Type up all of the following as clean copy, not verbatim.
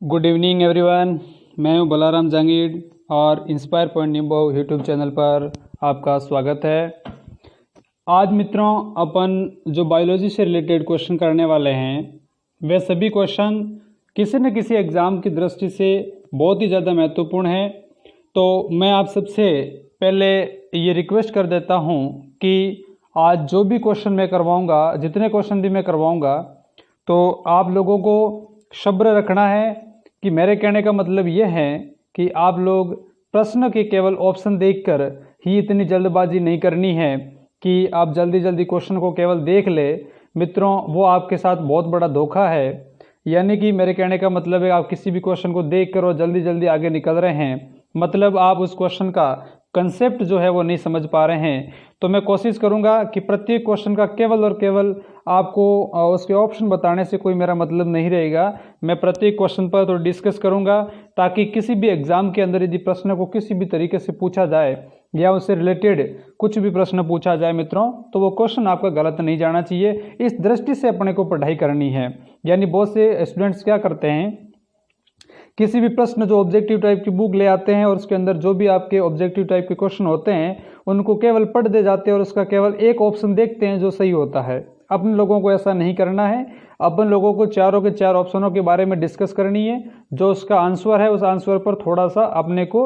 Good evening everyone. मैं हूं बलाराम जहांगीर और inspire point Nimbo YouTube channel पर आपका स्वागत है। आज मित्रों अपन जो बायोलॉजी से रिलेटेड क्वेश्चन करने वाले हैं वे सभी क्वेश्चन किसी न किसी एग्ज़ाम की दृष्टि से बहुत ही ज़्यादा महत्वपूर्ण है। तो मैं आप सबसे पहले ये रिक्वेस्ट कर देता हूँ कि आज जो भी क्वेश्चन मैं करवाऊँगा, जितने क्वेश्चन भी मैं करवाऊँगा, तो आप लोगों को सब्र रखना है कि मेरे कहने का मतलब ये है कि आप लोग प्रश्न के केवल ऑप्शन देखकर ही इतनी जल्दबाजी नहीं करनी है कि आप जल्दी जल्दी क्वेश्चन को केवल देख ले। मित्रों, वो आपके साथ बहुत बड़ा धोखा है। यानी कि मेरे कहने का मतलब है आप किसी भी क्वेश्चन को देख कर और जल्दी जल्दी आगे निकल रहे हैं, मतलब आप उस क्वेश्चन का कंसेप्ट जो है वो नहीं समझ पा रहे हैं। तो मैं कोशिश करूंगा कि प्रत्येक क्वेश्चन का केवल और केवल आपको उसके ऑप्शन बताने से कोई मेरा मतलब नहीं रहेगा। मैं प्रत्येक क्वेश्चन पर तो डिस्कस करूंगा ताकि किसी भी एग्जाम के अंदर यदि प्रश्न को किसी भी तरीके से पूछा जाए या उससे रिलेटेड कुछ भी प्रश्न पूछा जाए मित्रों, तो वो क्वेश्चन आपका गलत नहीं जाना चाहिए। इस दृष्टि से अपने को पढ़ाई करनी है। यानी बहुत से स्टूडेंट्स क्या करते हैं, किसी भी प्रश्न जो ऑब्जेक्टिव टाइप की बुक ले आते हैं और उसके अंदर जो भी आपके ऑब्जेक्टिव टाइप के क्वेश्चन होते हैं उनको केवल पढ़ दे जाते हैं और उसका केवल एक ऑप्शन देखते हैं जो सही होता है। अपन लोगों को ऐसा नहीं करना है। अपन लोगों को चारों के चार ऑप्शनों के बारे में डिस्कस करनी है। जो उसका आंसर है उस आंसर पर थोड़ा सा अपने को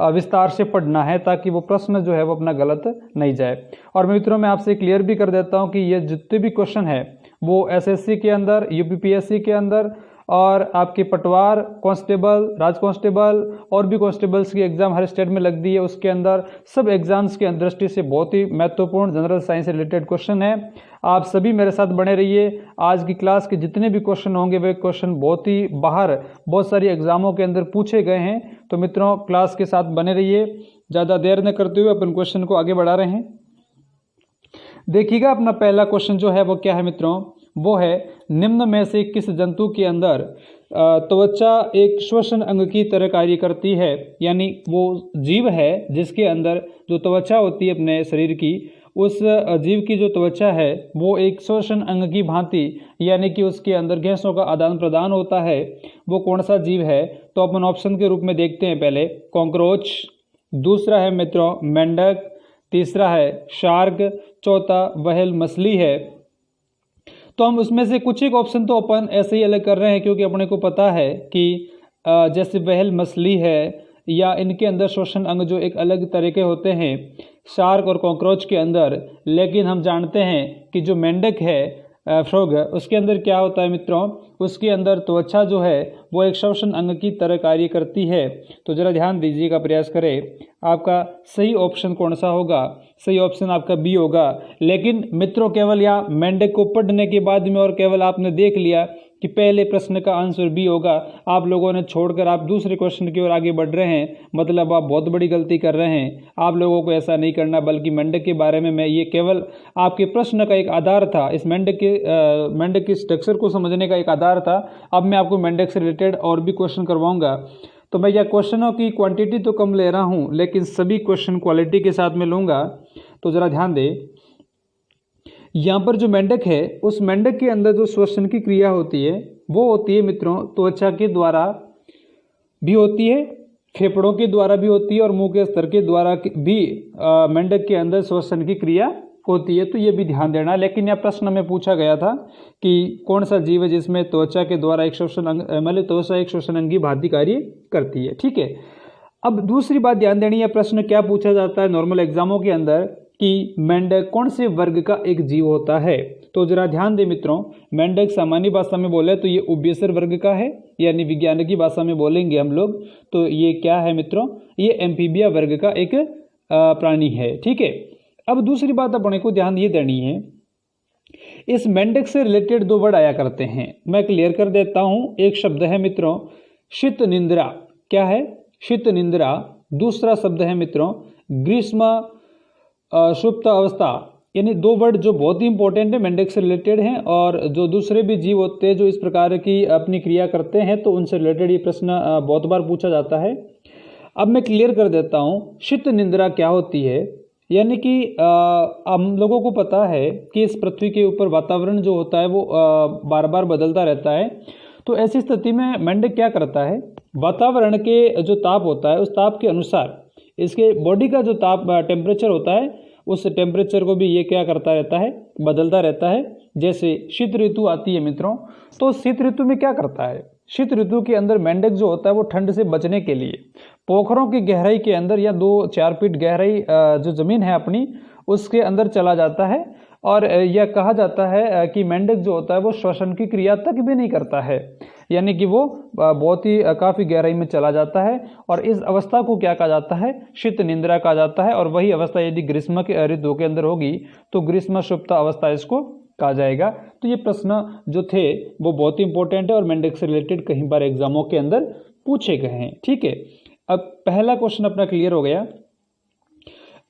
विस्तार से पढ़ना है ताकि वो प्रश्न जो है वो अपना गलत नहीं जाए। और मित्रों, मैं आपसे क्लियर भी कर देता हूँ कि ये जितने भी क्वेश्चन है वो एसएससी के अंदर, यूपीपीएससी के अंदर और आपके पटवार कांस्टेबल, राज कांस्टेबल और भी कांस्टेबल्स की एग्जाम हर स्टेट में लग दी है, उसके अंदर सब एग्जाम्स की दृष्टि से बहुत ही महत्वपूर्ण जनरल साइंस से रिलेटेड क्वेश्चन है। आप सभी मेरे साथ बने रहिए। आज की क्लास के जितने भी क्वेश्चन होंगे वे क्वेश्चन बहुत ही बाहर बहुत सारी एग्जामों के अंदर पूछे गए हैं। तो मित्रों, क्लास के साथ बने रहिए। ज़्यादा देर न करते हुए अपन क्वेश्चन को आगे बढ़ा रहे हैं। देखिएगा, अपना पहला क्वेश्चन जो है वो क्या है मित्रों, वो है निम्न में से किस जंतु के अंदर त्वचा एक श्वसन अंग की तरह कार्य करती है। यानी वो जीव है जिसके अंदर जो त्वचा होती है अपने शरीर की, उस जीव की जो त्वचा है वो एक श्वसन अंग की भांति, यानी कि उसके अंदर गैसों का आदान प्रदान होता है। वो कौन सा जीव है? तो अपन ऑप्शन के रूप में देखते हैं। पहले कॉकरोच, दूसरा है मित्रों मेंढक, तीसरा है शार्क, चौथा व्हेल मछली है। तो हम उसमें से कुछ एक ऑप्शन तो अपन ऐसे ही अलग कर रहे हैं क्योंकि अपने को पता है कि जैसे व्हेल मछली है या इनके अंदर श्वसन अंग जो एक अलग तरह के होते हैं शार्क और कॉकरोच के अंदर। लेकिन हम जानते हैं कि जो मेंढक है फ्रॉग, उसके अंदर क्या होता है मित्रों, उसके अंदर त्वचा जो है वो एक श्वसन अंग की तरह कार्य करती है। तो जरा ध्यान दीजिएगा, प्रयास करें। आपका सही ऑप्शन कौन सा होगा? सही ऑप्शन आपका बी होगा। लेकिन मित्रों, केवल या मेंढक को पढ़ने के बाद में और केवल आपने देख लिया कि पहले प्रश्न का आंसर बी होगा, आप लोगों ने छोड़कर आप दूसरे क्वेश्चन की ओर आगे बढ़ रहे हैं, मतलब आप बहुत बड़ी गलती कर रहे हैं। आप लोगों को ऐसा नहीं करना, बल्कि मेंढक के बारे में मैं ये केवल आपके प्रश्न का एक आधार था, इस मेंढक की स्ट्रक्चर को समझने का एक आधार था। अब मैं आपको मेंढक से रिलेटेड और भी क्वेश्चन करवाऊंगा। तो मैं यह क्वेश्चनों की क्वांटिटी तो कम ले रहा हूँ लेकिन सभी क्वेश्चन क्वालिटी के साथ में लूँगा। तो ज़रा ध्यान दें, यहाँ पर जो मेंढक है उस मेंढक के अंदर जो श्वसन की क्रिया होती है वो होती है मित्रों त्वचा के द्वारा भी होती है, फेफड़ों के द्वारा भी होती है और मुंह के स्तर के द्वारा भी मेंढक के अंदर श्वसन की क्रिया होती है। तो ये भी ध्यान देना। लेकिन यह प्रश्न में पूछा गया था कि कौन सा जीव है जिसमें त्वचा के द्वारा एक श्वसन अंग, मतलब त्वचा एक श्वसन अंग की भांति कार्य करती है। ठीक है। अब दूसरी बात ध्यान देनी है, प्रश्न क्या पूछा जाता है नॉर्मल एग्जामों के अंदर कि मेंढक कौन से वर्ग का एक जीव होता है। तो जरा ध्यान दें मित्रों, मेंढक सामान्य भाषा में बोले तो ये उभयचर वर्ग का है, यानी विज्ञान की भाषा में बोलेंगे हम लोग तो ये क्या है मित्रों, ये एम्फीबिया वर्ग का एक प्राणी है। ठीक है। अब दूसरी बात अपने को ध्यान ये देनी है, इस मेंढक से रिलेटेड दो वर्ड आया करते हैं, मैं क्लियर कर देता हूं। एक शब्द है मित्रों शीत निंद्रा। क्या है? शीत निंद्रा। दूसरा शब्द है मित्रों ग्रीष्म सुप्त अवस्था। यानी दो वर्ड जो बहुत ही इंपॉर्टेंट है, मेंढक से रिलेटेड हैं और जो दूसरे भी जीव होते हैं जो इस प्रकार की अपनी क्रिया करते हैं तो उनसे रिलेटेड ये प्रश्न बहुत बार पूछा जाता है। अब मैं क्लियर कर देता हूँ, शीत निंद्रा क्या होती है। यानी कि हम लोगों को पता है कि इस पृथ्वी के ऊपर वातावरण जो होता है वो बार बार बदलता रहता है। तो ऐसी स्थिति में मेंढक क्या करता है, वातावरण के जो ताप होता है उस ताप के अनुसार इसके बॉडी का जो ताप टेम्परेचर होता है उस टेम्परेचर को भी ये क्या करता रहता है, बदलता रहता है। जैसे शीत ऋतु आती है मित्रों, तो शीत ऋतु में क्या करता है, शीत ऋतु के अंदर मेंढक जो होता है वो ठंड से बचने के लिए पोखरों की गहराई के अंदर या 2-4 फीट गहराई जो जमीन है अपनी उसके अंदर चला जाता है। और यह कहा जाता है कि मेंढक जो होता है वो श्वसन की क्रिया तक भी नहीं करता है, यानी कि वो बहुत ही काफ़ी गहराई में चला जाता है। और इस अवस्था को क्या कहा जाता है, शीत निंद्रा कहा जाता है। और वही अवस्था यदि ग्रीष्म के ऋतु के अंदर होगी तो ग्रीष्म सुप्त अवस्था इसको कहा जाएगा। तो ये प्रश्न जो थे वो बहुत ही इंपॉर्टेंट है और मेंढक से रिलेटेड कई बार एग्जामों के अंदर पूछे गए हैं। ठीक है, अब पहला क्वेश्चन अपना क्लियर हो गया।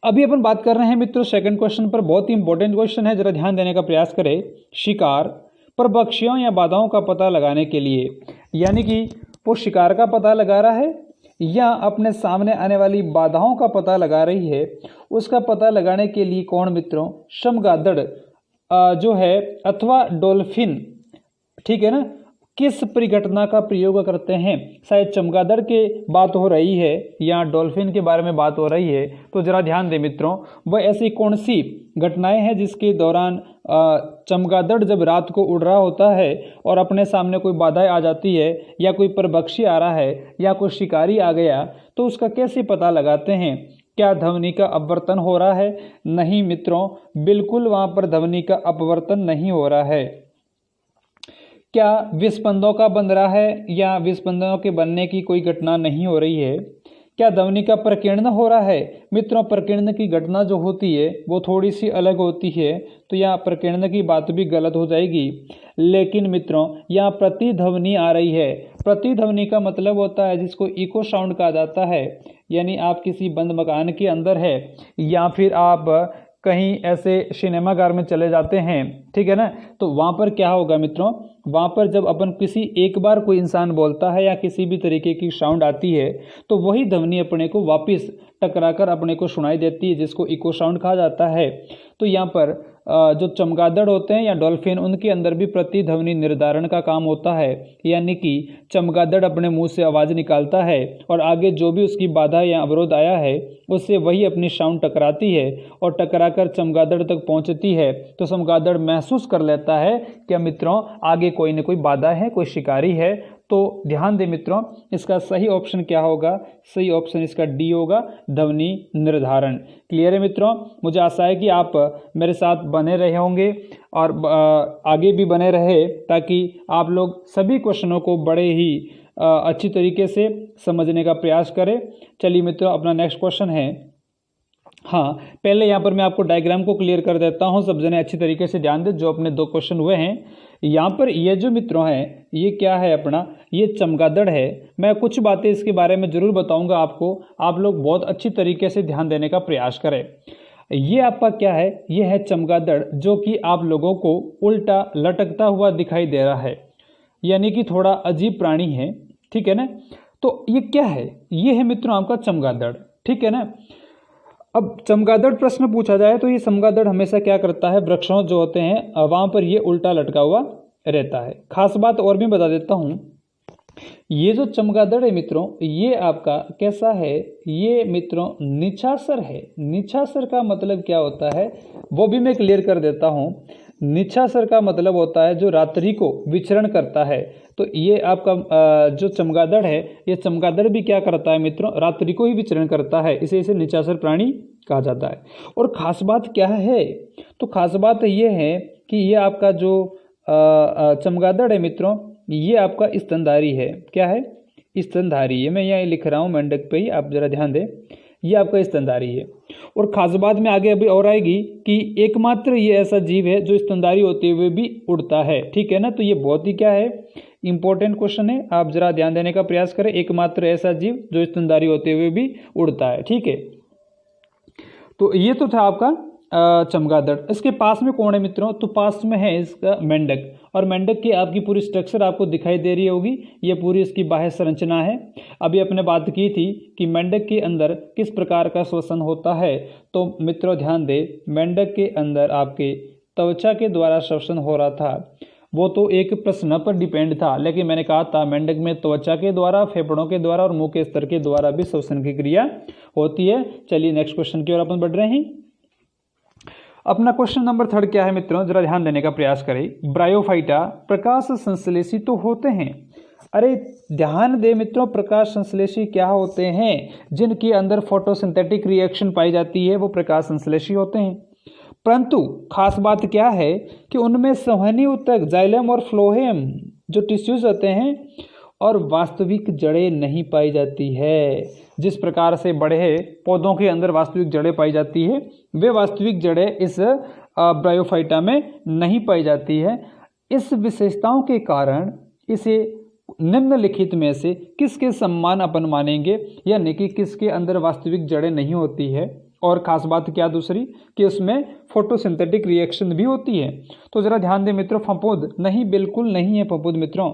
अभी अपन बात कर रहे हैं मित्रों सेकंड क्वेश्चन पर, बहुत ही इंपॉर्टेंट क्वेश्चन है, जरा ध्यान देने का प्रयास करें। शिकार परभक्षियों या बाधाओं का पता लगाने के लिए, यानी कि वो शिकार का पता लगा रहा है या अपने सामने आने वाली बाधाओं का पता लगा रही है, उसका पता लगाने के लिए कौन मित्रों, चमगादड़ जो है अथवा डॉल्फिन, ठीक है ना, किस परिघटना का प्रयोग करते हैं। शायद चमगादड़ के बात हो रही है या डॉल्फिन के बारे में बात हो रही है, तो जरा ध्यान दें मित्रों, वह ऐसी कौन सी घटनाएं हैं जिसके दौरान चमगादड़ जब रात को उड़ रहा होता है और अपने सामने कोई बाधाएं आ जाती है या कोई परभक्षी आ रहा है या कोई शिकारी आ गया, तो उसका कैसे पता लगाते हैं। क्या ध्वनि का अपवर्तन हो रहा है? नहीं मित्रों, बिल्कुल वहां पर ध्वनि का अपवर्तन नहीं हो रहा है। क्या विस्पंदों का बन रहा है या विस्पंदनों के बनने की कोई घटना नहीं हो रही है। क्या ध्वनि का प्रकीर्णन हो रहा है। मित्रों, प्रकीर्णन की घटना जो होती है वो थोड़ी सी अलग होती है, तो यहाँ प्रकीर्णन की बात भी गलत हो जाएगी। लेकिन मित्रों, यहाँ प्रतिध्वनि आ रही है। प्रतिध्वनि का मतलब होता है जिसको इको साउंड कहा जाता है, यानी आप किसी बंद मकान के अंदर है या फिर आप कहीं ऐसे सिनेमाघर में चले जाते हैं, ठीक है ना, तो वहाँ पर क्या होगा मित्रों, वहाँ पर जब अपन किसी एक बार कोई इंसान बोलता है या किसी भी तरीके की साउंड आती है तो वही ध्वनि अपने को वापस टकराकर अपने को सुनाई देती है, जिसको इको साउंड कहा जाता है। तो यहाँ पर जो चमगादड़ होते हैं या डॉल्फिन, उनके अंदर भी प्रतिध्वनि निर्धारण का काम होता है, यानी कि चमगादड़ अपने मुंह से आवाज़ निकालता है और आगे जो भी उसकी बाधा या अवरोध आया है उससे वही अपनी साउंड टकराती है और टकराकर चमगादड़ तक पहुंचती है। तो चमगादड़ महसूस कर लेता है कि मित्रों आगे कोई न कोई बाधा है, कोई शिकारी है। तो ध्यान दें मित्रों, इसका सही ऑप्शन क्या होगा, सही ऑप्शन इसका डी होगा, ध्वनि निर्धारण। क्लियर है मित्रों, मुझे आशा है कि आप मेरे साथ बने रहे होंगे और आगे भी बने रहे, ताकि आप लोग सभी क्वेश्चनों को बड़े ही अच्छी तरीके से समझने का प्रयास करें। चलिए मित्रों, अपना नेक्स्ट क्वेश्चन है। हाँ, पहले यहाँ पर मैं आपको डायग्राम को क्लियर कर देता हूँ, सब जने अच्छी तरीके से ध्यान दें। जो अपने 2 क्वेश्चन हुए हैं, यहाँ पर ये जो मित्रों हैं, ये क्या है अपना, ये चमगादड़ है। मैं कुछ बातें इसके बारे में ज़रूर बताऊँगा आपको, आप लोग बहुत अच्छी तरीके से ध्यान देने का प्रयास करें। ये आपका क्या है, ये है चमगादड़, जो कि आप लोगों को उल्टा लटकता हुआ दिखाई दे रहा है, यानी कि थोड़ा अजीब प्राणी है, ठीक है ना। तो ये क्या है, ये है मित्रों आपका चमगादड़, ठीक है ना। अब चमगादड़ प्रश्न पूछा जाए तो ये चमगादड़ हमेशा क्या करता है, वृक्षों जो होते हैं वहाँ पर ये उल्टा लटका हुआ रहता है। खास बात और भी बता देता हूँ, ये जो चमगादड़ है मित्रों, ये आपका कैसा है, ये मित्रों निशाचर है। निशाचर का मतलब क्या होता है वो भी मैं क्लियर कर देता हूँ। निशाचर का मतलब होता है जो रात्रि को विचरण करता है। तो ये आपका जो चमगादड़ है, ये चमगादड़ भी क्या करता है मित्रों, रात्रि को ही विचरण करता है, इसे निशाचर प्राणी कहा जाता है। और ख़ास बात क्या है, तो खास बात ये है कि ये आपका जो चमगादड़ है मित्रों, ये आपका स्तनधारी है। क्या है, स्तनधारी है। मैं यहाँ लिख रहा हूँ मेंढक पे ही, आप जरा ध्यान दें, ये आपका स्तनधारी है। और खास बात में आगे अभी और आएगी कि एकमात्र ये ऐसा जीव है जो स्तनधारी होते हुए भी उड़ता है, ठीक है ना। तो ये बहुत ही क्या है, इंपॉर्टेंट क्वेश्चन है, आप जरा ध्यान देने का प्रयास करें। एकमात्र ऐसा जीव जो स्तनधारी होते हुए भी उड़ता है, ठीक है। तो ये तो था आपका चमगादड़। इसके पास में कौन है मित्रों, तो पास में है इसका मेंढक। और मेंढक की आपकी पूरी स्ट्रक्चर आपको दिखाई दे रही होगी, ये पूरी इसकी बाह्य संरचना है। अभी अपने बात की थी कि मेंढक के अंदर किस प्रकार का श्वसन होता है, तो मित्रों ध्यान दें, मेंढक के अंदर आपके त्वचा के द्वारा श्वसन हो रहा था। वो तो एक प्रश्न पर डिपेंड था, लेकिन मैंने कहा था मेंढक में त्वचा के द्वारा, फेफड़ों के द्वारा और मुंह के स्तर के द्वारा भी श्वसन की क्रिया होती है। चलिए नेक्स्ट क्वेश्चन की ओर अपन बढ़ रहे हैं। अपना क्वेश्चन नंबर 3 क्या है मित्रों, जरा ध्यान देने का प्रयास करें। ब्रायोफाइटा प्रकाश संश्लेषी तो होते हैं। अरे ध्यान दे मित्रों, प्रकाश संश्लेषी क्या होते हैं? जिनके अंदर फोटोसिंथेटिक रिएक्शन पाई जाती है वो प्रकाश संश्लेषी होते हैं। परंतु खास बात क्या है कि उनमें संवहनी ऊतक, जाइलम और फ्लोएम जो टिश्यूज होते हैं और वास्तविक जड़ें नहीं पाई जाती है। जिस प्रकार से बड़े पौधों के अंदर वास्तविक जड़ें पाई जाती है, वे वास्तविक जड़ें इस ब्रायोफाइटा में नहीं पाई जाती है। इस विशेषताओं के कारण इसे निम्नलिखित में से किसके समान अपन मानेंगे, यानी कि किसके अंदर वास्तविक जड़ें नहीं होती है। और खास बात क्या दूसरी कि उसमें फोटोसिंथेटिक रिएक्शन भी होती है। तो जरा ध्यान दें मित्रों, फफूंद नहीं, बिल्कुल नहीं है फफूंद मित्रों,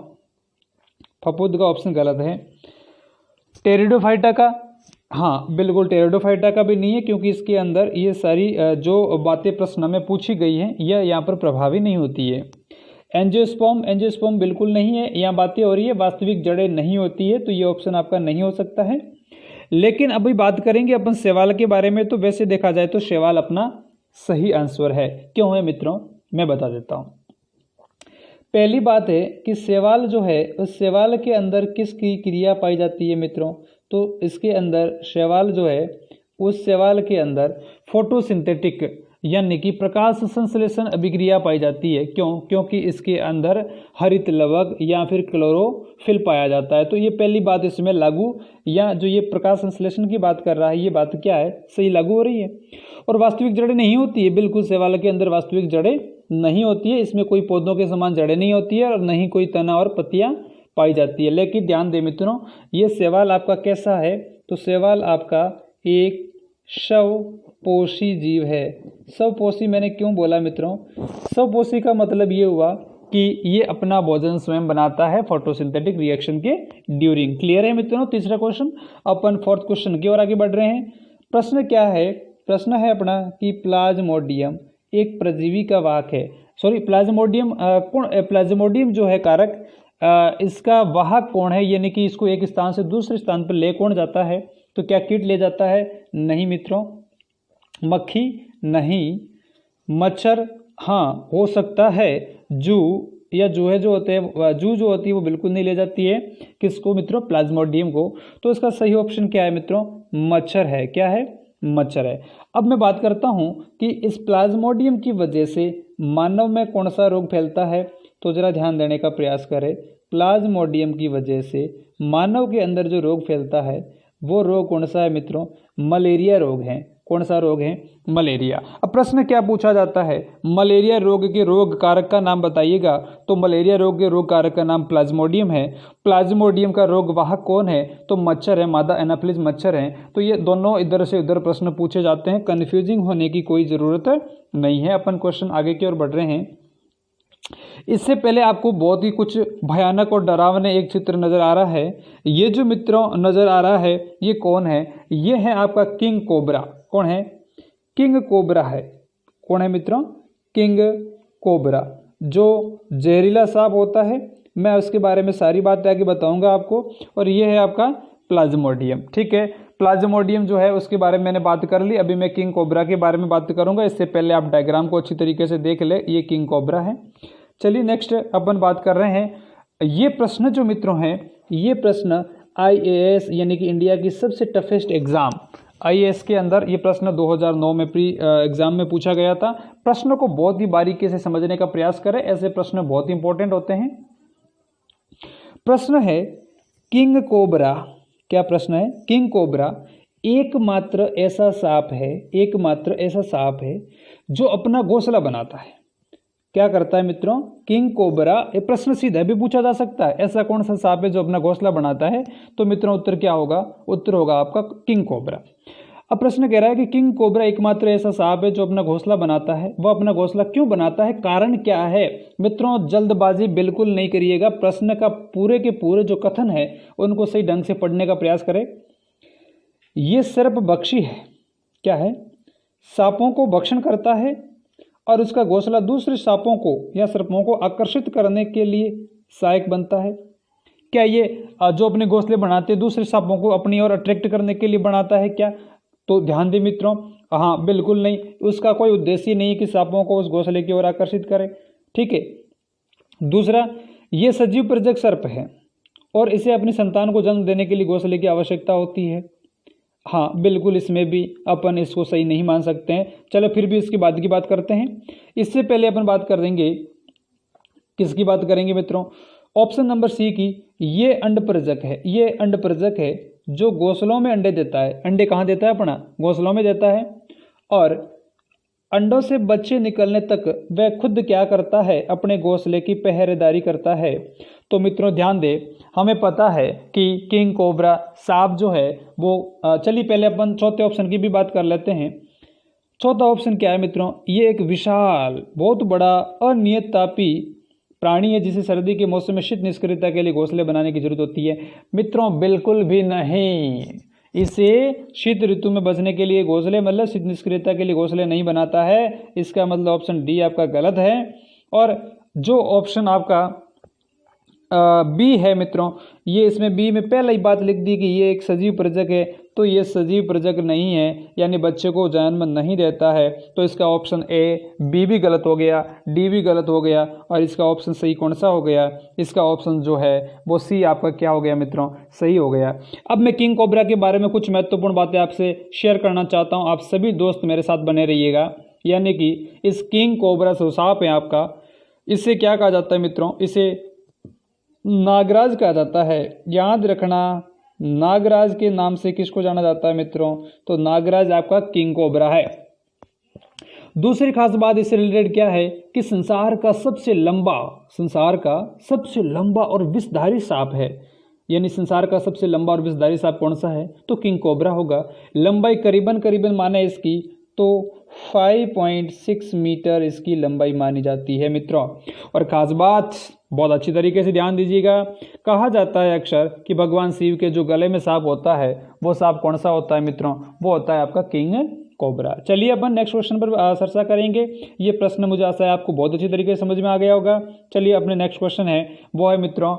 फफूंद का ऑप्शन गलत है। टेरिडोफाइटा का, हाँ बिल्कुल टेरिडोफाइटा का भी नहीं है, क्योंकि इसके अंदर ये सारी जो बातें प्रश्न में पूछी गई हैं यह यहाँ पर प्रभावी नहीं होती है। एंजियोस्पर्म, एंजियोस्पर्म बिल्कुल नहीं है, यहाँ बातें हो रही है वास्तविक जड़ें नहीं होती है, तो ये ऑप्शन आपका नहीं हो सकता है। लेकिन अभी बात करेंगे अपन शैवाल के बारे में, तो वैसे देखा जाए तो शैवाल अपना सही आंसर है। क्यों है मित्रों, मैं बता देता हूँ। पहली बात है कि शैवाल जो है उस शैवाल के अंदर किसकी क्रिया पाई जाती है मित्रों, तो इसके अंदर शैवाल जो है उस शैवाल के अंदर फोटोसिंथेटिक यानी कि प्रकाश संश्लेषण अभिक्रिया पाई जाती है। क्यों? क्योंकि इसके अंदर हरित लवक या फिर क्लोरोफिल पाया जाता है। तो ये पहली बात इसमें लागू, या जो ये प्रकाश संश्लेषण की बात कर रहा है ये बात क्या है, सही लागू हो रही है। और वास्तविक जड़ें नहीं होती है, बिल्कुल शैवाल के अंदर वास्तविक जड़ें नहीं होती है। इसमें कोई पौधों के समान जड़ें नहीं होती है और नहीं कोई तना और पत्तियां पाई जाती है। लेकिन ध्यान दें मित्रों, ये शैवाल आपका कैसा है, तो शैवाल आपका एक स्वपोषी जीव है। स्वपोषी मैंने क्यों बोला मित्रों, स्वपोषी का मतलब ये हुआ कि ये अपना भोजन स्वयं बनाता है फोटोसिंथेटिक रिएक्शन के ड्यूरिंग। क्लियर है मित्रों। तीसरा क्वेश्चन, अपन 4th क्वेश्चन की ओर आगे बढ़ रहे हैं। प्रश्न क्या है, प्रश्न है अपना कि प्लाज्मोडियम एक परजीवी का वाहक है। सॉरी, प्लाज्मोडियम प्लाज्मोडियम जो है कारक, इसका वाहक कौन है, यानी कि इसको एक स्थान से दूसरे स्थान पर ले कौन जाता है, तो क्या कीट ले जाता है? नहीं मित्रों। मक्खी? नहीं। मच्छर? हाँ हो सकता है। जू या जूहे जो होते हैं, जू जो होती है वो बिल्कुल नहीं ले जाती है। किसको मित्रों? प्लाज्मोडियम को। तो इसका सही ऑप्शन क्या है मित्रों? मच्छर है। क्या है? मच्छर है। अब मैं बात करता हूँ कि इस प्लाज्मोडियम की वजह से मानव में कौन सा रोग फैलता है, तो जरा ध्यान देने का प्रयास करें। प्लाज्मोडियम की वजह से मानव के अंदर जो रोग फैलता है वो रोग कौन सा है मित्रों? मलेरिया रोग है। कौन सा रोग है? मलेरिया। अब प्रश्न क्या पूछा जाता है, मलेरिया रोग के रोग कारक का नाम बताइएगा। तो मलेरिया रोग के रोग कारक का नाम प्लाज्मोडियम है। प्लाज्मोडियम का रोग वाहक कौन है? तो मच्छर है, मादा एनाफिलिस मच्छर है। तो ये दोनों इधर से उधर प्रश्न पूछे जाते हैं, कन्फ्यूजिंग होने की कोई ज़रूरत नहीं है। अपन क्वेश्चन आगे की ओर बढ़ रहे हैं। इससे पहले आपको बहुत ही कुछ भयानक और डरावने एक चित्र नज़र आ रहा है। ये जो मित्रों नज़र आ रहा है ये कौन है? ये है आपका किंग कोबरा। कौन है? किंग कोबरा है। कौन है मित्रों? किंग कोबरा, जो जहरीला सांप होता है। मैं उसके बारे में सारी बातें आगे बताऊंगा आपको। और ये है आपका प्लाज्मोडियम। ठीक है, प्लाज्मोडियम जो है उसके बारे में मैंने बात कर ली। अभी मैं किंग कोबरा के बारे में बात करूंगा। इससे पहले आप डायग्राम को अच्छी तरीके से देख ले, ये किंग कोबरा है। चलिए नेक्स्ट अपन बात कर रहे हैं। ये प्रश्न जो मित्रों हैं, ये प्रश्न IAS यानी कि इंडिया की सबसे टफेस्ट एग्जाम IAS के अंदर ये प्रश्न 2009 में प्री एग्जाम में पूछा गया था। प्रश्न को बहुत ही बारीकी से समझने का प्रयास करें, ऐसे प्रश्न बहुत इंपॉर्टेंट होते हैं। प्रश्न है किंग कोबरा। क्या प्रश्न है? किंग कोबरा एकमात्र ऐसा सांप है, एकमात्र ऐसा सांप है जो अपना घोंसला बनाता है। क्या करता है मित्रों? King cobra. ये प्रश्न सीधा भी पूछा जा सकता है, ऐसा कौन सा सांप है जो अपना घोंसला बनाता है? तो मित्रों उत्तर क्या होगा? उत्तर होगा आपका किंग कोबरा। अब प्रश्न कह रहा है कि किंग कोबरा एकमात्र ऐसा सांप है जो अपना घोंसला बनाता है। वह अपना घोंसला क्यों बनाता है, कारण क्या है? मित्रों जल्दबाजी बिल्कुल नहीं करिएगा, प्रश्न का पूरे के पूरे जो कथन है उनको सही ढंग से पढ़ने का प्रयास करें। ये सर्पभक्षी है। क्या है? सांपों को भक्षण करता है और उसका घोंसला दूसरे सांपों को या सर्पों को आकर्षित करने के लिए सहायक बनता है। क्या ये जो अपने घोंसले बनाते हैं दूसरे सांपों को अपनी ओर अट्रैक्ट करने के लिए बनाता है क्या? तो ध्यान दें मित्रों, हाँ बिल्कुल नहीं, उसका कोई उद्देश्य नहीं कि सांपों को उस घोंसले की ओर आकर्षित करे। ठीक है। दूसरा, ये सजीव प्रजनक सर्प है और इसे अपनी संतान को जन्म देने के लिए घोंसले की आवश्यकता होती है। हाँ बिल्कुल, इसमें भी अपन इसको सही नहीं मान सकते हैं। चलो फिर भी इसके बाद की बात करते हैं। इससे पहले अपन बात कर देंगे, किसकी बात करेंगे मित्रों? ऑप्शन नंबर सी की। ये अंड प्रजक है, ये अंड प्रजक है जो घोंसलों में अंडे देता है। अंडे कहाँ देता है? अपना घोंसलों में देता है। और अंडों से बच्चे निकलने तक वह खुद क्या करता है? अपने घोंसले की पहरेदारी करता है। तो मित्रों ध्यान दें, हमें पता है कि किंग कोबरा सांप जो है वो चलिए पहले अपन चौथे ऑप्शन की भी बात कर लेते हैं। चौथा ऑप्शन क्या है मित्रों? ये एक विशाल बहुत बड़ा अनियततापी प्राणी है जिसे सर्दी के मौसम में शीत निष्क्रियता के लिए घोंसले बनाने की जरूरत होती है। मित्रों बिल्कुल भी नहीं, इसे शीत ऋतु में बचने के लिए घोंसले मतलब शीत निष्क्रियता के लिए घोंसले नहीं बनाता है। इसका मतलब ऑप्शन डी आपका गलत है। और जो ऑप्शन आपका बी है मित्रों, ये इसमें बी में पहले ही बात लिख दी कि ये एक सजीव प्रजक है, तो ये सजीव प्रजक नहीं है, यानी बच्चे को जन्म नहीं देता है। तो इसका ऑप्शन ए बी भी गलत हो गया, डी भी गलत हो गया, और इसका ऑप्शन सही कौन सा हो गया? इसका ऑप्शन जो है वो सी आपका क्या हो गया मित्रों? सही हो गया। अब मैं किंग कोबरा के बारे में कुछ महत्वपूर्ण बातें आपसे शेयर करना चाहता हूँ। आप सभी दोस्त मेरे साथ बने रहिएगा। यानी कि इस किंग कोबरा जो सांप है आपका, इसे क्या कहा जाता है मित्रों? इसे नागराज कहा जाता है। याद रखना, नागराज के नाम से किसको जाना जाता है मित्रों? तो नागराज आपका किंग कोबरा है। दूसरी खास बात इससे रिलेटेड क्या है कि संसार का सबसे लंबा और विषधारी सांप है। यानी संसार का सबसे लंबा और विषधारी सांप कौन सा है? तो किंग कोबरा होगा। लंबाई करीबन माने इसकी तो 5.6 मीटर इसकी लंबाई मानी जाती है मित्रों। और खास बात बहुत अच्छी तरीके से ध्यान दीजिएगा, कहा जाता है अक्सर कि भगवान शिव के जो गले में सांप होता है वो सांप कौन सा होता है मित्रों? वो होता है आपका किंग कोबरा। चलिए अपन नेक्स्ट क्वेश्चन पर चर्चा करेंगे। ये प्रश्न मुझे आशा है आपको बहुत अच्छी तरीके से समझ में आ गया होगा। चलिए अपने नेक्स्ट क्वेश्चन है वो है मित्रों,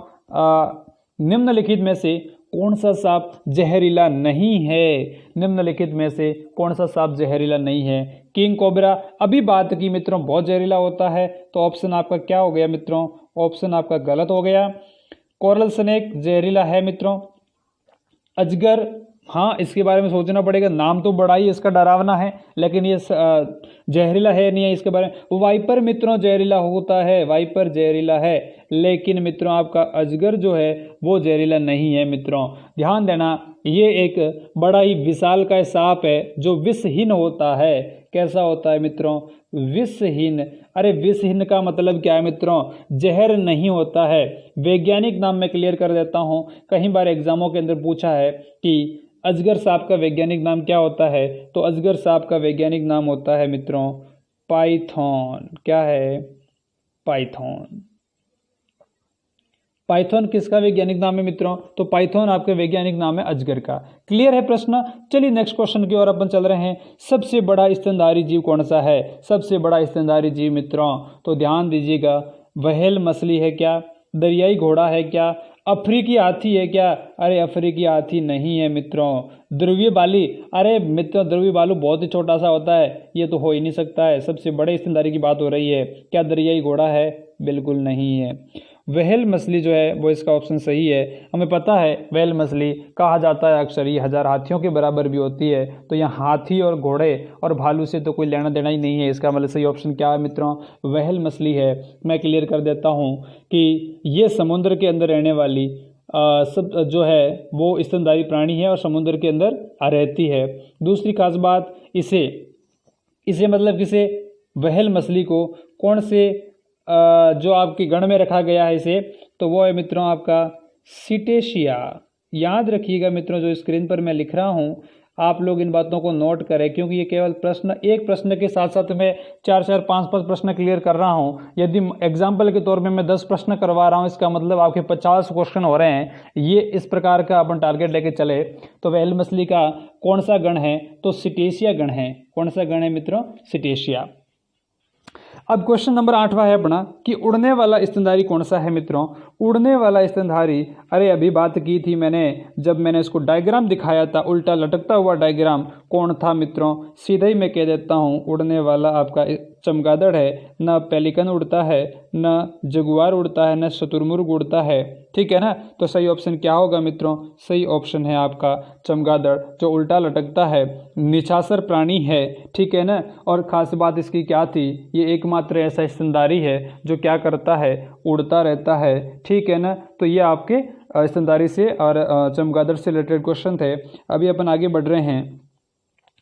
निम्नलिखित में से कौन सा सांप जहरीला नहीं है? निम्नलिखित में से कौन सा सांप जहरीला नहीं है? किंग कोबरा अभी बात की मित्रों बहुत जहरीला होता है, तो ऑप्शन आपका क्या हो गया मित्रों? ऑप्शन आपका गलत हो गया। कोरल स्नेक जहरीला है मित्रों। अजगर, हाँ इसके बारे में सोचना पड़ेगा, नाम तो बड़ा ही इसका डरावना है, लेकिन ये जहरीला है नहीं है इसके बारे में। वाइपर मित्रों जहरीला होता है, वाइपर जहरीला है, लेकिन मित्रों आपका अजगर जो है वो जहरीला नहीं है मित्रों। ध्यान देना, ये एक बड़ा ही विशालकाय सांप है जो विषहीन होता है। कैसा होता है मित्रों? विषहीन। अरे विषहीन का मतलब क्या है मित्रों? जहर नहीं होता है। वैज्ञानिक नाम मैं क्लियर कर देता हूँ, कई बार एग्जामों के अंदर पूछा है कि अजगर सांप का वैज्ञानिक नाम क्या होता है? तो अजगर सांप का वैज्ञानिक नाम होता है मित्रों पाइथन। क्या है? पाइथन। पाइथन किसका वैज्ञानिक नाम है मित्रों? तो पाइथन आपका वैज्ञानिक नाम है अजगर का। क्लियर है प्रश्न? चलिए नेक्स्ट क्वेश्चन की ओर अपन चल रहे हैं। सबसे बड़ा स्तनधारी जीव कौन सा है? सबसे बड़ा स्तनधारी जीव मित्रों, तो ध्यान दीजिएगा, व्हेल मछली है क्या? दरियाई घोड़ा है क्या? अफ्रीकी हाथी है क्या? अरे अफ्रीकी हाथी नहीं है मित्रों। ध्रुवीय बाली, अरे मित्रों ध्रुवीय बालू बहुत ही छोटा सा होता है, ये तो हो ही नहीं सकता है। सबसे बड़े स्तनधारी की बात हो रही है। क्या दरियाई घोड़ा है? बिल्कुल नहीं है। व्हेल मछली जो है वो इसका ऑप्शन सही है। हमें पता है व्हेल मछली कहा जाता है अक्सर ये 1000 हाथियों के बराबर भी होती है, तो यहाँ हाथी और घोड़े और भालू से तो कोई लेना देना ही नहीं है। इसका मतलब सही ऑप्शन क्या है मित्रों? व्हेल मछली है। मैं क्लियर कर देता हूँ कि ये समुद्र के अंदर रहने वाली सब जो है वो स्तनधारी प्राणी है और समुद्र के अंदर रहती है। दूसरी खास बात, इसे मतलब किसे? व्हेल मछली को कौन से जो आपकी गण में रखा गया है इसे, तो वो है मित्रों आपका सिटेशिया। याद रखिएगा मित्रों, जो स्क्रीन पर मैं लिख रहा हूँ आप लोग इन बातों को नोट करें, क्योंकि ये केवल प्रश्न, एक प्रश्न के साथ साथ मैं 4-4, 5-5 प्रश्न क्लियर कर रहा हूँ। यदि एग्जाम्पल के तौर पे मैं 10 प्रश्न करवा रहा हूँ, इसका मतलब आपके 50 क्वेश्चन हो रहे हैं। ये इस प्रकार का अपन टारगेट लेके चले तो व्हेल मछली का कौन सा गण है? तो सिटेशिया गण है। कौन सा गण है मित्रों? सिटेशिया। अब क्वेश्चन नंबर 8वां है अपना कि उड़ने वाला स्तनधारी कौन सा है मित्रों। उड़ने वाला स्तनधारी, अरे अभी बात की थी मैंने जब मैंने इसको डायग्राम दिखाया था, उल्टा लटकता हुआ डायग्राम, कौन था मित्रों। सीधा ही मैं कह देता हूँ, उड़ने वाला आपका चमगादड़ है। न पेलिकन उड़ता है, न जगुआर उड़ता है, न शुतुरमुर्ग उड़ता है, ठीक है ना। तो सही ऑप्शन क्या होगा मित्रों, सही ऑप्शन है आपका चमगादड़, जो उल्टा लटकता है, निशाचर प्राणी है, ठीक है ना। और खास बात इसकी क्या थी, ये एकमात्र ऐसा स्तनधारी है जो क्या करता है, उड़ता रहता है, ठीक है ना। तो ये आपके स्तनधारी से और चमगादड़ से रिलेटेड क्वेश्चन थे। अभी अपन आगे बढ़ रहे हैं।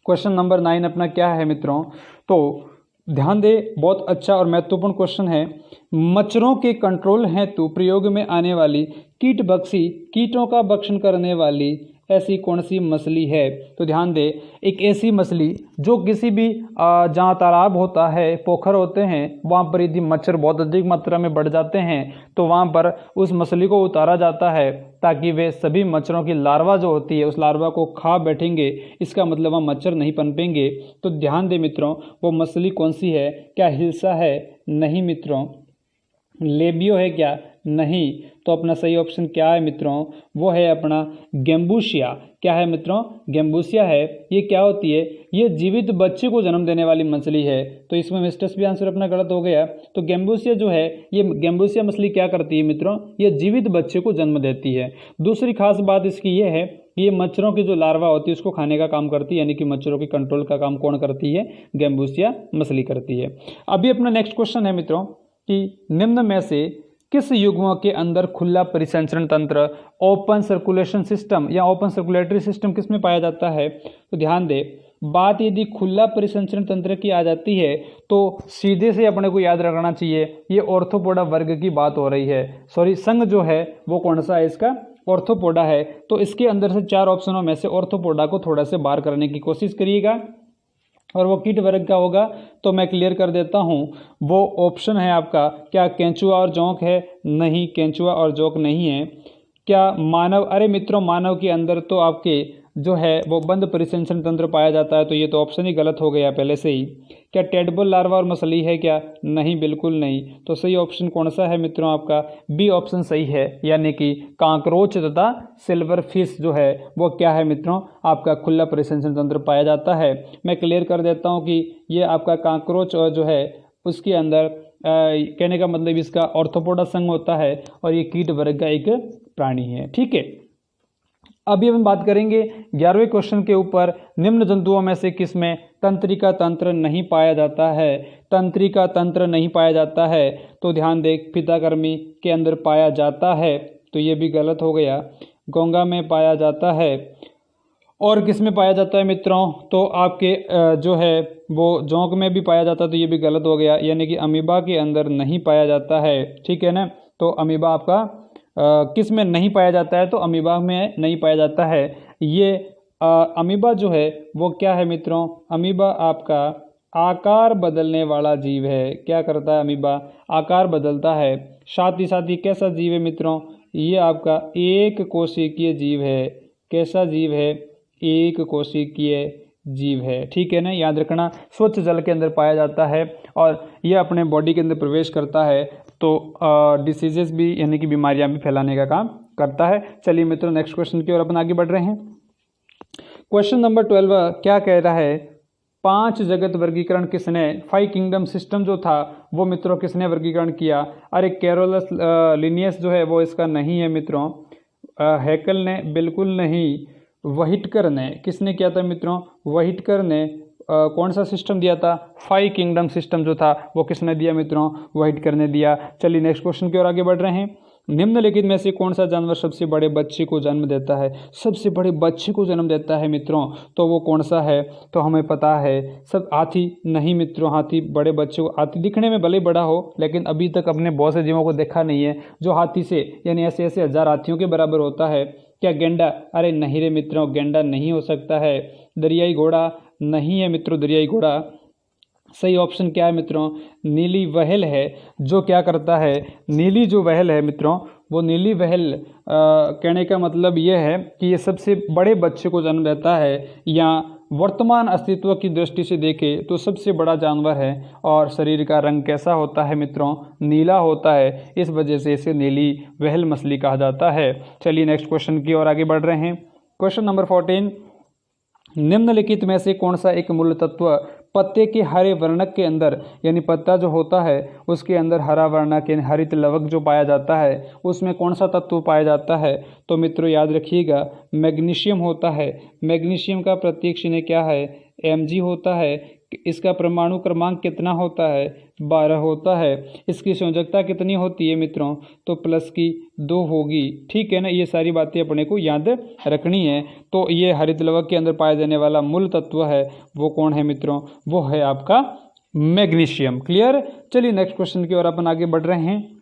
क्वेश्चन नंबर 9 अपना क्या है मित्रों, तो ध्यान दे, बहुत अच्छा और महत्वपूर्ण क्वेश्चन है। मच्छरों के कंट्रोल हेतु प्रयोग में आने वाली कीट भक्षी, कीटों का भक्षण करने वाली ऐसी कौन सी मछली है। तो ध्यान दे, एक ऐसी मछली जो किसी भी जहाँ तालाब होता है, पोखर होते हैं, वहाँ पर यदि मच्छर बहुत अधिक मात्रा में बढ़ जाते हैं तो वहाँ पर उस मछली को उतारा जाता है ताकि वे सभी मच्छरों की लार्वा जो होती है उस लार्वा को खा बैठेंगे। इसका मतलब वहाँ मच्छर नहीं पनपेंगे। तो ध्यान दे मित्रों, वो मछली कौन सी है, क्या हिल्सा है, नहीं मित्रों। लेबियो है क्या, नहीं। तो अपना सही ऑप्शन क्या है मित्रों, वो है अपना गेम्बूसिया। क्या है मित्रों, गेम्बूसिया है। ये क्या होती है, ये जीवित बच्चे को जन्म देने वाली मछली है। तो इसमें मिस्टर्स भी आंसर अपना गलत हो गया। तो गेम्बूसिया जो है, ये गेम्बूसिया मछली क्या करती है मित्रों, ये जीवित बच्चे को जन्म देती है। दूसरी खास बात इसकी ये है, ये मच्छरों की जो लार्वा होती है उसको खाने का काम करती है, यानी कि मच्छरों की कंट्रोल का काम कौन करती है, गेम्बूसिया मछली करती है। अभी अपना नेक्स्ट क्वेश्चन है मित्रों कि निम्न में से किस युग्म के अंदर खुला परिसंचरण तंत्र, ओपन सर्कुलेशन सिस्टम या ओपन सर्कुलेटरी सिस्टम किस में पाया जाता है। तो ध्यान दे, बात यदि खुला परिसंचरण तंत्र की आ जाती है तो सीधे से अपने को याद रखना चाहिए, ये ऑर्थोपोडा वर्ग की बात हो रही है। सॉरी, संघ जो है वो कौन सा है इसका, ऑर्थोपोडा है। तो इसके अंदर से 4 ऑप्शनों में से ऑर्थोपोडा को थोड़ा से बाहर करने की कोशिश करिएगा और वो कीट वर्ग का होगा। तो मैं क्लियर कर देता हूँ, वो ऑप्शन है आपका, क्या केंचुआ और जोंक है, नहीं, केंचुआ और जोंक नहीं है। क्या मानव, अरे मित्रों मानव के अंदर तो आपके जो है वो बंद परिसंचरण तंत्र पाया जाता है, तो ये तो ऑप्शन ही गलत हो गया पहले से ही। क्या टेडबल लार्वा और मछली है क्या, नहीं, बिल्कुल नहीं। तो सही ऑप्शन कौन सा है मित्रों, आपका बी ऑप्शन सही है, यानी कि कांकरोच तथा सिल्वर फिश जो है वो क्या है मित्रों, आपका खुला परिसंचरण तंत्र पाया जाता है। मैं क्लियर कर देता हूँ कि ये आपका कांकरोच जो है उसके अंदर कहने का मतलब इसका ऑर्थोपोडा संघ होता है और ये कीट वर्ग का एक प्राणी है, ठीक है। अभी हम बात करेंगे 11वें क्वेश्चन के ऊपर, निम्न जंतुओं में से किसमें तंत्रिका तंत्र नहीं पाया जाता है। तंत्रिका तंत्र नहीं पाया जाता है, तो ध्यान दे, फिताकर्मी के अंदर पाया जाता है, तो ये भी गलत हो गया। घोंगा में पाया जाता है, और किस में पाया जाता है मित्रों, तो आपके जो है वो जोंक में भी पाया जाता है, तो ये भी गलत हो गया, यानी कि अमीबा के अंदर नहीं पाया जाता है, ठीक है ना। तो अमीबा आपका किस में नहीं पाया जाता है, तो अमीबा में नहीं पाया जाता है। ये अमीबा जो है वो क्या है मित्रों, अमीबा आपका आकार बदलने वाला जीव है। क्या करता है अमीबा, आकार बदलता है। साथ ही कैसा जीव है मित्रों, ये आपका एक कोशिकीय जीव है। कैसा जीव है, एक कोशिकीय जीव है, ठीक है ना, याद रखना। स्वच्छ जल के अंदर पाया जाता है और ये अपने बॉडी के अंदर प्रवेश करता है, तो डिसीजेस भी यानी कि बीमारियां भी फैलाने का काम करता है। चलिए मित्रों, नेक्स्ट क्वेश्चन की ओर अपन आगे बढ़ रहे हैं। क्वेश्चन नंबर 12 क्या कह रहा है, 5 जगत वर्गीकरण किसने, 5 किंगडम सिस्टम जो था वो मित्रों किसने वर्गीकरण किया। अरे कैरोलस लिनियस जो है वो इसका नहीं है मित्रों, हैकल ने बिल्कुल नहीं, व्हिटकर ने, किसने किया था मित्रों, व्हिटकर ने कौन सा सिस्टम दिया था, 5 किंगडम सिस्टम जो था वो किसने दिया मित्रों, व्हिटकर ने दिया। चलिए नेक्स्ट क्वेश्चन की ओर आगे बढ़ रहे हैं। निम्नलिखित में से कौन सा जानवर सबसे बड़े बच्चे को जन्म देता है, सबसे बड़े बच्चे को जन्म देता है मित्रों, तो वो कौन सा है, तो हमें पता है सब, हाथी नहीं मित्रों, हाथी बड़े बच्चे को, हाथी दिखने में भले बड़ा हो लेकिन अभी तक अपने बहुत से जीवों को देखा नहीं है जो हाथी से यानी ऐसे 1000 हाथियों के बराबर होता है। क्या गेंडा, अरे नहीं रे मित्रों, गेंडा नहीं हो सकता है। दरियाई घोड़ा नहीं है मित्रों, दरियाई घोड़ा। सही ऑप्शन क्या है मित्रों, नीली व्हेल है। जो क्या करता है, नीली जो व्हेल है मित्रों, वो नीली व्हेल कहने का मतलब ये है कि ये सबसे बड़े बच्चे को जन्म देता है, या वर्तमान अस्तित्व की दृष्टि से देखें तो सबसे बड़ा जानवर है और शरीर का रंग कैसा होता है मित्रों, नीला होता है। इस वजह से इसे नीली व्हेल मछली कहा जाता है। चलिए नेक्स्ट क्वेश्चन की ओर आगे बढ़ रहे हैं। क्वेश्चन नंबर 14, निम्नलिखित में से कौन सा एक मूल तत्व पत्ते के हरे वर्णक के अंदर, यानी पत्ता जो होता है उसके अंदर हरा वर्णक यानी हरित लवक जो पाया जाता है उसमें कौन सा तत्व पाया जाता है? तो मित्रों याद रखिएगा, मैग्नीशियम होता है। मैग्नीशियम का प्रतीक चिन्ह क्या है? Mg होता है। इसका परमाणु क्रमांक कितना होता है? 12 होता है। इसकी संयोजकता कितनी होती है मित्रों? तो +2 होगी। ठीक है ना, ये सारी बातें अपने को याद रखनी है। तो ये हरित लवक के अंदर पाया जाने वाला मूल तत्व है वो कौन है मित्रों? वो है आपका मैग्नीशियम। क्लियर। चलिए नेक्स्ट क्वेश्चन की ओर अपन आगे बढ़ रहे हैं।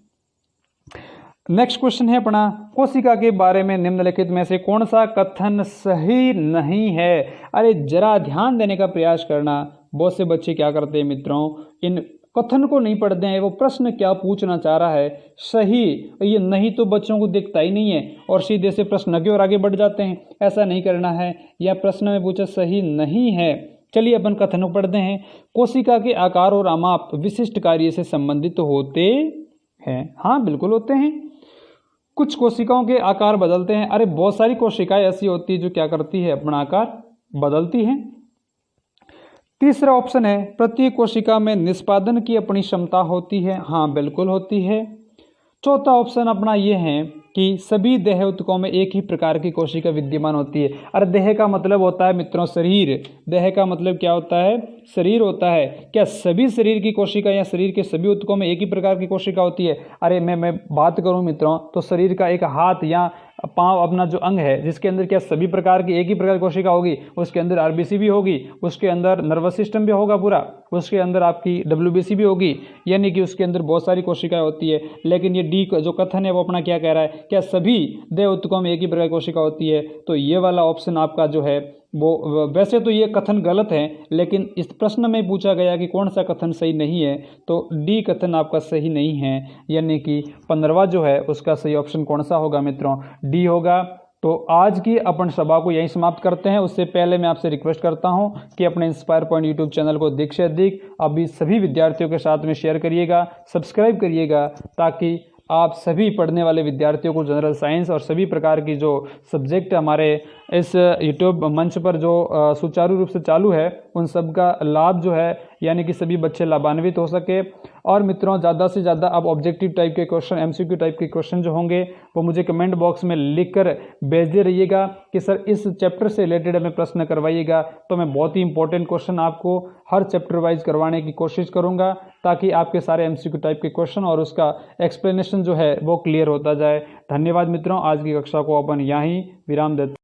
नेक्स्ट क्वेश्चन है अपना, कोशिका के बारे में निम्नलिखित में से कौन सा कथन सही नहीं है? अरे जरा ध्यान देने का प्रयास करना। बहुत से बच्चे क्या करते हैं मित्रों, इन कथन को नहीं पढ़ते हैं, वो प्रश्न क्या पूछना चाह रहा है सही, ये नहीं तो बच्चों को दिखता ही नहीं है और सीधे से प्रश्न की ओर आगे बढ़ जाते हैं। ऐसा नहीं करना है। यह प्रश्न में पूछा सही नहीं है। चलिए अपन कथन को पढ़ते हैं। कोशिका के आकार और आमाप विशिष्ट कार्य से संबंधित होते हैं। हाँ बिल्कुल होते हैं। कुछ कोशिकाओं के आकार बदलते हैं। अरे बहुत सारी कोशिकाएं ऐसी होती है जो क्या करती है, अपना आकार बदलती हैं। तीसरा ऑप्शन है, प्रत्येक कोशिका में निष्पादन की अपनी क्षमता होती है। हाँ बिल्कुल होती है। चौथा ऑप्शन अपना ये है कि सभी देह ऊतकों में एक ही प्रकार की कोशिका विद्यमान होती है। अरे देह का मतलब होता है मित्रों शरीर। देह का मतलब क्या होता है? शरीर होता है। क्या सभी शरीर की कोशिका या शरीर के सभी ऊतकों में एक ही प्रकार की कोशिका होती है? अरे मैं बात करूं मित्रों तो शरीर का एक हाथ या पांव अपना जो अंग है जिसके अंदर क्या सभी प्रकार की एक ही प्रकार की कोशिका होगी? उसके अंदर आरबीसी भी होगी, उसके अंदर नर्वस सिस्टम भी होगा पूरा, उसके अंदर आपकी डब्ल्यूबीसी भी होगी, यानी कि उसके अंदर बहुत सारी कोशिकाएं होती है। लेकिन ये डी जो कथन है वो अपना क्या कह रहा है, क्या सभी देह ऊतकों में एक ही प्रकार की कोशिका होती है? तो ये वाला ऑप्शन आपका जो है वो, वैसे तो ये कथन गलत है लेकिन इस प्रश्न में पूछा गया कि कौन सा कथन सही नहीं है, तो डी कथन आपका सही नहीं है, यानी कि 15वां जो है उसका सही ऑप्शन कौन सा होगा मित्रों? डी होगा। तो आज की अपन सभा को यहीं समाप्त करते हैं। उससे पहले मैं आपसे रिक्वेस्ट करता हूं कि अपने इंस्पायर पॉइंट यूट्यूब चैनल को अधिक से अधिक अभी सभी विद्यार्थियों के साथ में शेयर करिएगा, सब्सक्राइब करिएगा, ताकि आप सभी पढ़ने वाले विद्यार्थियों को जनरल साइंस और सभी प्रकार की जो सब्जेक्ट हमारे इस यूट्यूब मंच पर जो सुचारू रूप से चालू है उन सब का लाभ जो है, यानी कि सभी बच्चे लाभान्वित हो सके। और मित्रों ज़्यादा से ज़्यादा आप ऑब्जेक्टिव टाइप के क्वेश्चन, एमसीक्यू टाइप के क्वेश्चन जो होंगे वो मुझे कमेंट बॉक्स में लिखकर भेजते रहिएगा कि सर इस चैप्टर से रिलेटेड हमें प्रश्न करवाइएगा। तो मैं बहुत ही इंपॉर्टेंट क्वेश्चन आपको हर चैप्टर वाइज करवाने की कोशिश करूँगा ताकि आपके सारे एमसीक्यू टाइप के क्वेश्चन और उसका एक्सप्लेनेशन जो है वो क्लियर होता जाए। धन्यवाद मित्रों। आज की कक्षा को अपन यहाँ ही विराम देते हैं।